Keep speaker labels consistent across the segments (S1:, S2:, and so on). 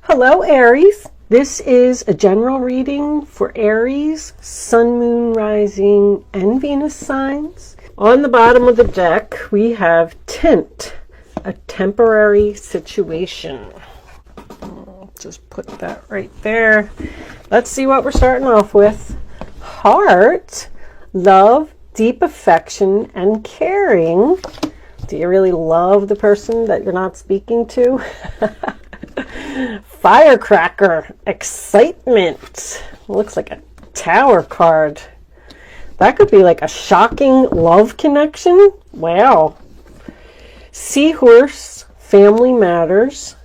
S1: Hello, Aries. This is a general reading for Aries, Sun, Moon, Rising, and Venus signs. On the bottom of the deck, we have tint, a temporary situation. Just put that right there. Let's see what we're starting off with. Heart, love, deep affection, and caring. Do you really love the person that you're not speaking to? Firecracker, excitement. Looks like a tower card. That could be like a shocking love connection. Wow. Seahorse, family matters.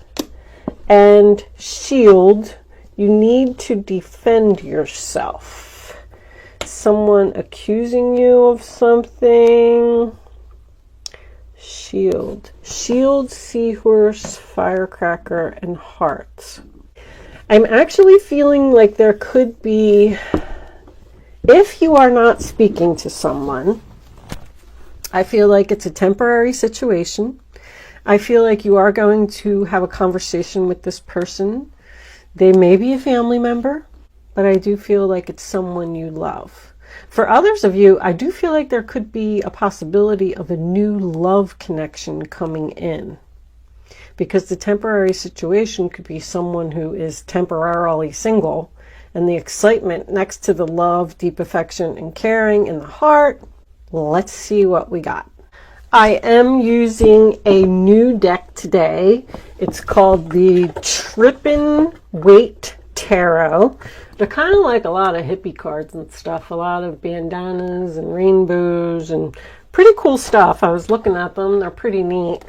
S1: And shield, you need to defend yourself. Someone accusing you of something. Shield, seahorse, firecracker, and hearts. I'm actually feeling like there could be, if you are not speaking to someone, I feel like it's a temporary situation. I feel like you are going to have a conversation with this person. They may be a family member, but I do feel like it's someone you love. For others of you, I do feel like there could be a possibility of a new love connection coming in, because the temporary situation could be someone who is temporarily single, and the excitement next to the love, deep affection, and caring in the heart. Let's see what we got. I am using a new deck today. It's called the Trippin' Weight Tarot. They're kind of like a lot of hippie cards and stuff, a lot of bandanas and rainbows and pretty cool stuff. I was looking at them. They're pretty neat.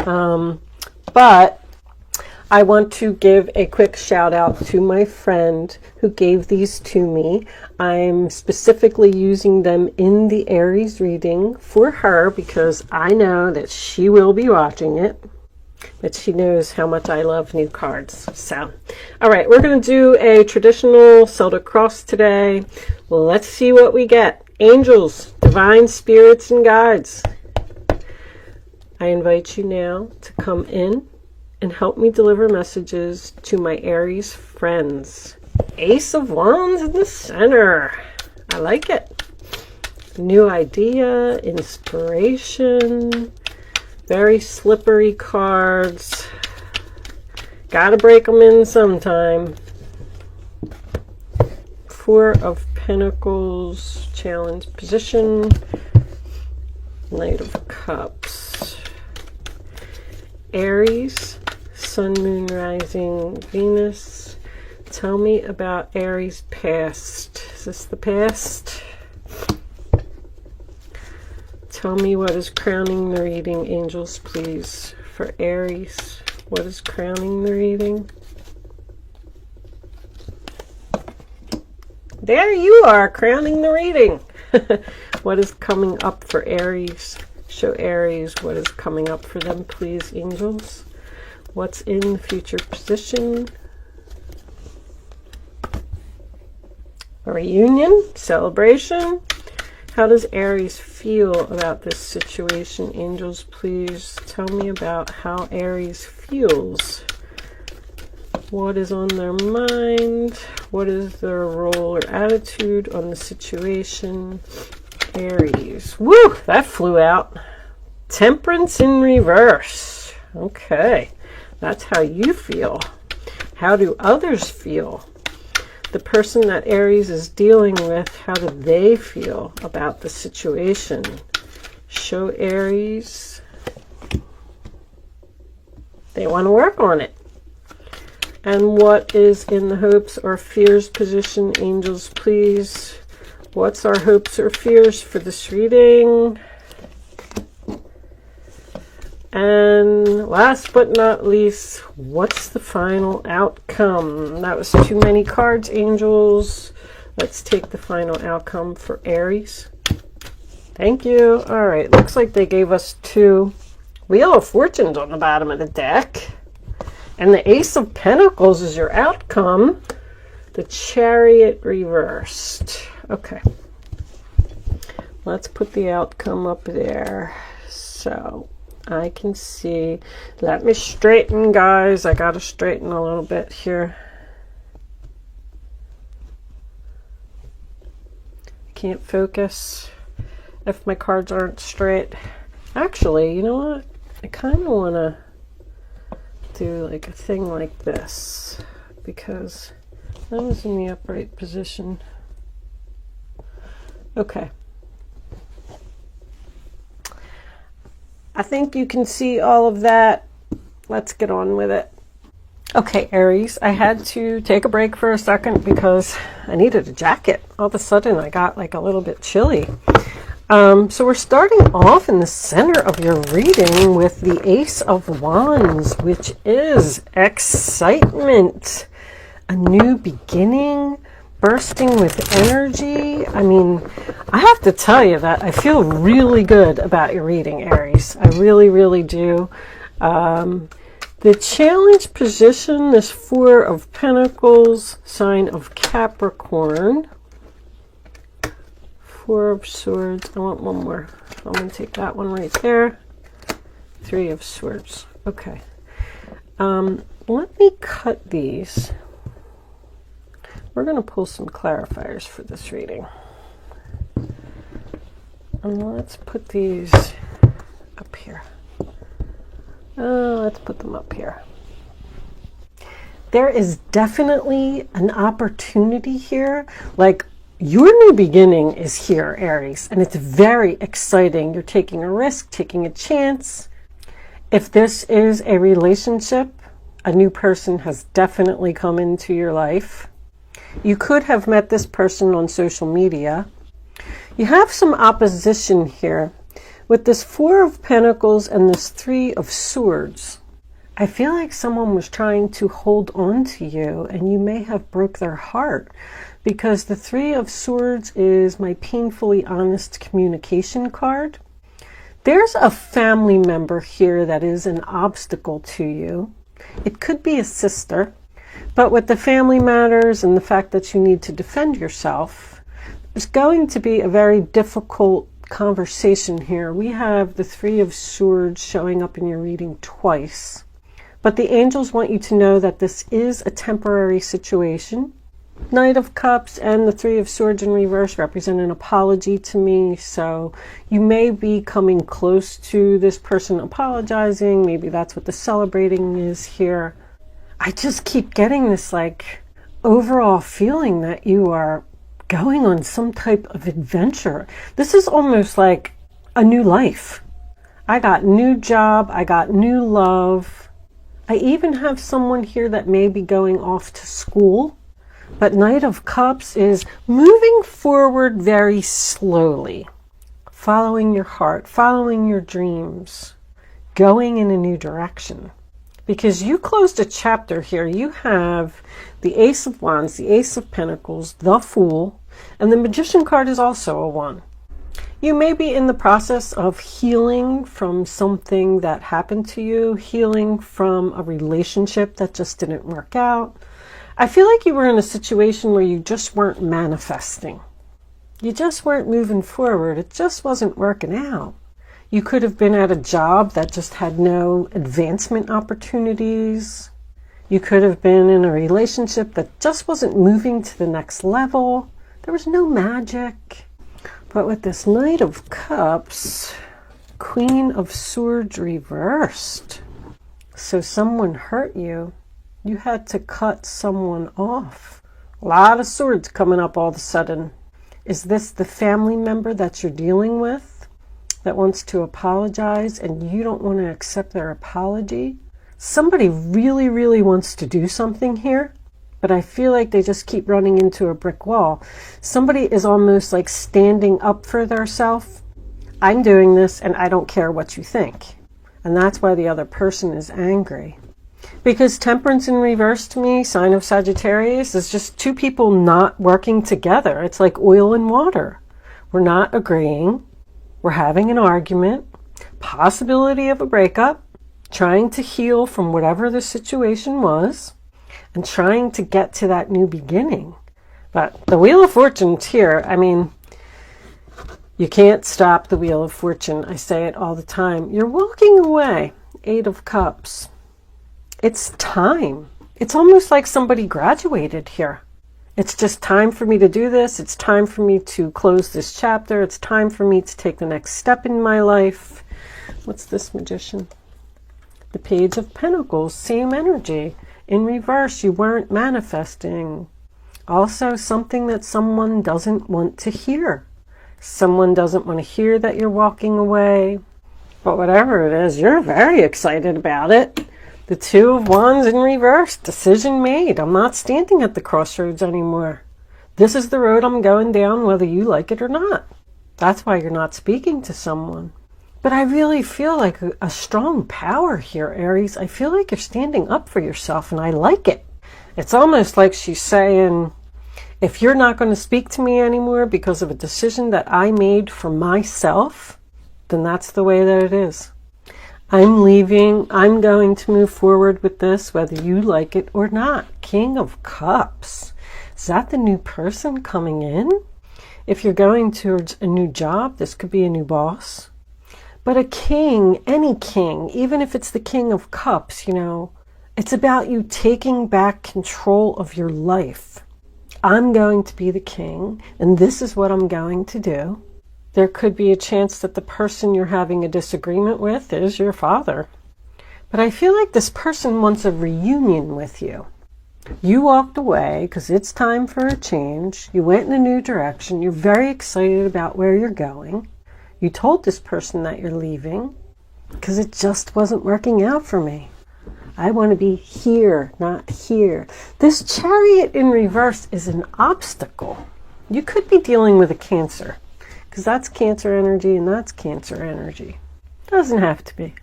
S1: But I want to give a quick shout out to my friend who gave these to me. I'm specifically using them in the Aries reading for her because I know that she will be watching it. But she knows how much I love new cards. So, all right, we're going to do a traditional Celtic cross today. Let's see what we get. Angels, divine spirits, and guides. I invite you now to come in and help me deliver messages to my Aries friends. Ace of Wands in the center. I like it. New idea, inspiration. Very slippery cards. Gotta break them in sometime. Four of Pentacles, challenge position. Knight of Cups. Aries, Sun, Moon, Rising, Venus. Tell me about Aries' past. Is this the past? Tell me what is crowning the reading, angels, please, for Aries. What is crowning the reading? There you are, crowning the reading. What is coming up for Aries? Show Aries what is coming up for them, please, angels. What's in the future position? A reunion, celebration. How does Aries feel about this situation? Angels, please tell me about how Aries feels. What is on their mind? What is their role or attitude on the situation? Aries. Woo! That flew out. Temperance in reverse. Okay. That's how you feel. How do others feel? The person that Aries is dealing with, how do they feel about the situation? Show Aries. They want to work on it. And what is in the hopes or fears position, angels, please? What's our hopes or fears for this reading? And last but not least, what's the final outcome? That was too many cards, angels. Let's take the final outcome for Aries. Thank you. All right, looks like they gave us two Wheel of Fortunes on the bottom of the deck. And the Ace of Pentacles is your outcome. The Chariot reversed. Okay. Let's put the outcome up there. So, I can see. Let me straighten, guys. I gotta straighten a little bit here. Can't focus if my cards aren't straight. Actually, you know what? I kind of want to do like a thing like this, because that was in the upright position. Okay. I think you can see all of that. Let's get on with it. Okay, Aries, I had to take a break for a second because I needed a jacket. All of a sudden, I got like a little bit chilly. So we're starting off in the center of your reading with the Ace of Wands, which is excitement, a new beginning, bursting with energy. I mean, I have to tell you that I feel really good about your reading, Aries. I really, really do. The challenge position, this Four of Pentacles, sign of Capricorn. Four of Swords. I want one more. I'm going to take that one right there. Three of Swords. Okay. Let me cut these. We're going to pull some clarifiers for this reading. And let's put these up here. Let's put them up here. There is definitely an opportunity here. Like, your new beginning is here, Aries, and it's very exciting. You're taking a risk, taking a chance. If this is a relationship, a new person has definitely come into your life. You could have met this person on social media. You have some opposition here. With this Four of Pentacles and this Three of Swords, I feel like someone was trying to hold on to you, and you may have broke their heart, because the Three of Swords is my painfully honest communication card. There's a family member here that is an obstacle to you. It could be a sister, but with the family matters and the fact that you need to defend yourself, there's going to be a very difficult conversation here. We have the Three of Swords showing up in your reading twice, but the angels want you to know that this is a temporary situation. Knight of Cups and the Three of Swords in reverse represent an apology to me, so you may be coming close to this person apologizing. Maybe that's what the celebrating is here. I just keep getting this like overall feeling that you are going on some type of adventure. This is almost like a new life. I got new job, I got new love. I even have someone here that may be going off to school. But Knight of Cups is moving forward very slowly, following your heart, following your dreams, going in a new direction. Because you closed a chapter here. You have the Ace of Wands, the Ace of Pentacles, the Fool, and the Magician card is also a 1. You may be in the process of healing from something that happened to you, healing from a relationship that just didn't work out. I feel like you were in a situation where you just weren't manifesting. You just weren't moving forward. It just wasn't working out. You could have been at a job that just had no advancement opportunities. You could have been in a relationship that just wasn't moving to the next level. There was no magic. But with this Knight of Cups, Queen of Swords reversed. So someone hurt you. You had to cut someone off. A lot of swords coming up all of a sudden. Is this the family member that you're dealing with that wants to apologize and you don't want to accept their apology? Somebody really, really wants to do something here, but I feel like they just keep running into a brick wall. Somebody is almost like standing up for themselves. I'm doing this and I don't care what you think. And that's why the other person is angry. Because Temperance in reverse to me, sign of Sagittarius, is just two people not working together. It's like oil and water. We're not agreeing. We're having an argument. Possibility of a breakup. Trying to heal from whatever the situation was. And trying to get to that new beginning. But the Wheel of Fortune's here. I mean, You can't stop the Wheel of Fortune. I say it all the time. You're walking away. 8 of Cups. It's time. It's almost like somebody graduated here. It's just time for me to do this. It's time for me to close this chapter. It's time for me to take the next step in my life. What's this, Magician? The Page of Pentacles, same energy. In reverse, you weren't manifesting. Also, something that someone doesn't want to hear. Someone doesn't want to hear that you're walking away. But whatever it is, you're very excited about it. The 2 of Wands in reverse. Decision made. I'm not standing at the crossroads anymore. This is the road I'm going down, whether you like it or not. That's why you're not speaking to someone. But I really feel like a strong power here, Aries. I feel like you're standing up for yourself, and I like it. It's almost like she's saying, if you're not going to speak to me anymore because of a decision that I made for myself, then that's the way that it is. I'm leaving. I'm going to move forward with this, whether you like it or not. King of Cups. Is that the new person coming in? If you're going towards a new job, this could be a new boss. But a king, any king, even if it's the King of Cups, you know, it's about you taking back control of your life. I'm going to be the king, and this is what I'm going to do. There could be a chance that the person you're having a disagreement with is your father. But I feel like this person wants a reunion with you. You walked away because it's time for a change. You went in a new direction. You're very excited about where you're going. You told this person that you're leaving because it just wasn't working out for me. I want to be here, not here. This Chariot in reverse is an obstacle. You could be dealing with a Cancer because that's Cancer energy and that's Cancer energy. Doesn't have to be.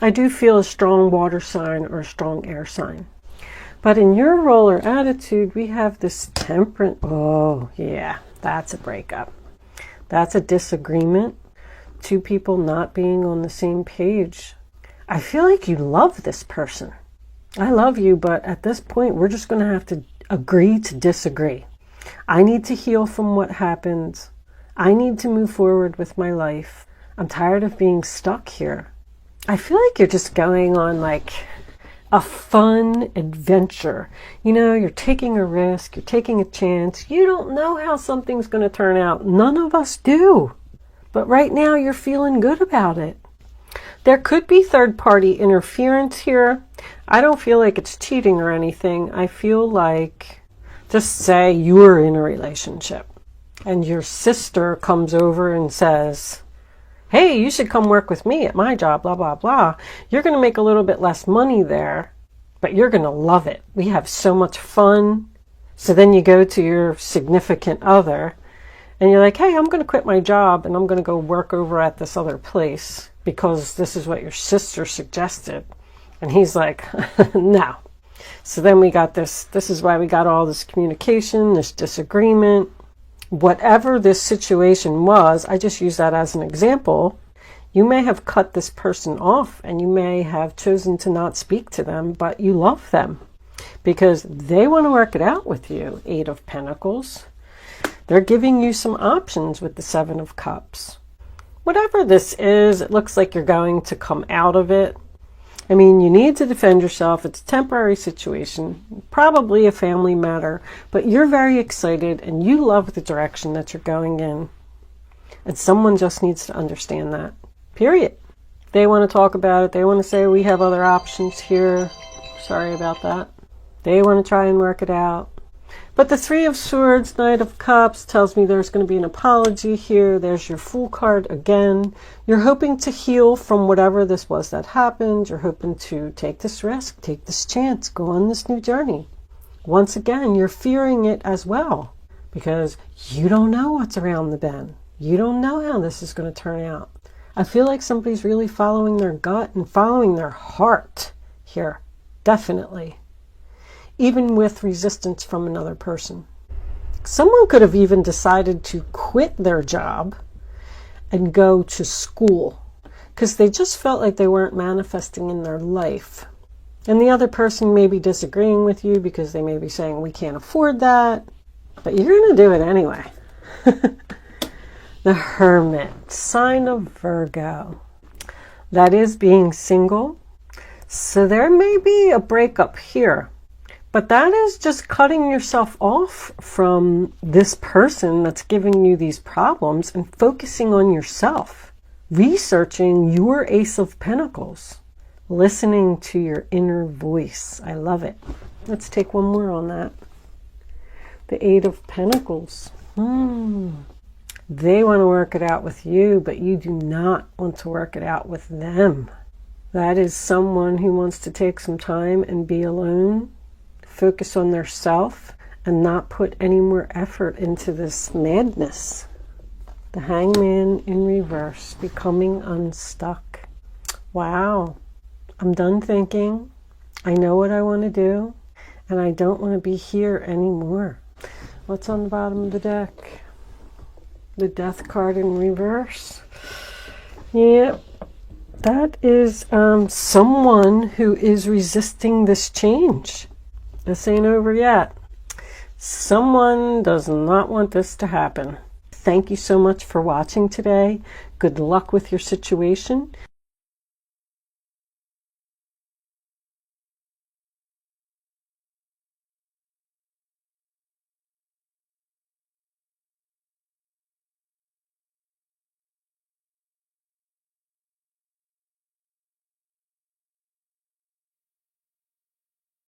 S1: I do feel a strong water sign or a strong air sign. But in your role or attitude, we have this Temperance. Oh, yeah, that's a breakup. That's a disagreement. 2 people not being on the same page. I feel like you love this person. I love you, but at this point, we're just going to have to agree to disagree. I need to heal from what happened. I need to move forward with my life. I'm tired of being stuck here. I feel like you're just going on like a fun adventure. You know, you're taking a risk, you're taking a chance. You don't know how something's going to turn out. None of us do. But right now you're feeling good about it. There could be third-party interference here. I don't feel like it's cheating or anything. I feel like, just say you're in a relationship and your sister comes over and says, hey, you should come work with me at my job, blah, blah, blah. You're going to make a little bit less money there, but you're going to love it. We have so much fun. So then you go to your significant other and you're like, hey, I'm going to quit my job and I'm going to go work over at this other place because this is what your sister suggested. And he's like, no. So then we got this. This is why we got all this communication, this disagreement. Whatever this situation was, I just use that as an example. You may have cut this person off and you may have chosen to not speak to them, but you love them because they want to work it out with you. 8 of Pentacles. They're giving you some options with the 7 of Cups. Whatever this is, it looks like you're going to come out of it. I mean, you need to defend yourself. It's a temporary situation, probably a family matter, but you're very excited and you love the direction that you're going in. And someone just needs to understand that, period. They want to talk about it. They want to say, we have other options here. Sorry about that. They want to try and work it out. But the 3 of Swords, Knight of Cups, tells me there's going to be an apology here. There's your Fool card again. You're hoping to heal from whatever this was that happened. You're hoping to take this risk, take this chance, go on this new journey. Once again, you're fearing it as well because you don't know what's around the bend. You don't know how this is going to turn out. I feel like somebody's really following their gut and following their heart here. Definitely. Even with resistance from another person. Someone could have even decided to quit their job and go to school because they just felt like they weren't manifesting in their life. And the other person may be disagreeing with you because they may be saying, we can't afford that, but you're going to do it anyway. The Hermit, sign of Virgo. That is being single. So there may be a breakup here. But that is just cutting yourself off from this person that's giving you these problems and focusing on yourself. Researching your Ace of Pentacles. Listening to your inner voice. I love it. Let's take one more on that. The Eight of Pentacles. They want to work it out with you, but you do not want to work it out with them. That is someone who wants to take some time and be alone, focus on their self, and not put any more effort into this madness. The Hangman in reverse, becoming unstuck. Wow. I'm done thinking. I know what I want to do, and I don't want to be here anymore. What's on the bottom of the deck? The Death card in reverse. Yeah, that is someone who is resisting this change. This ain't over yet. Someone does not want this to happen. Thank you so much for watching today. Good luck with your situation.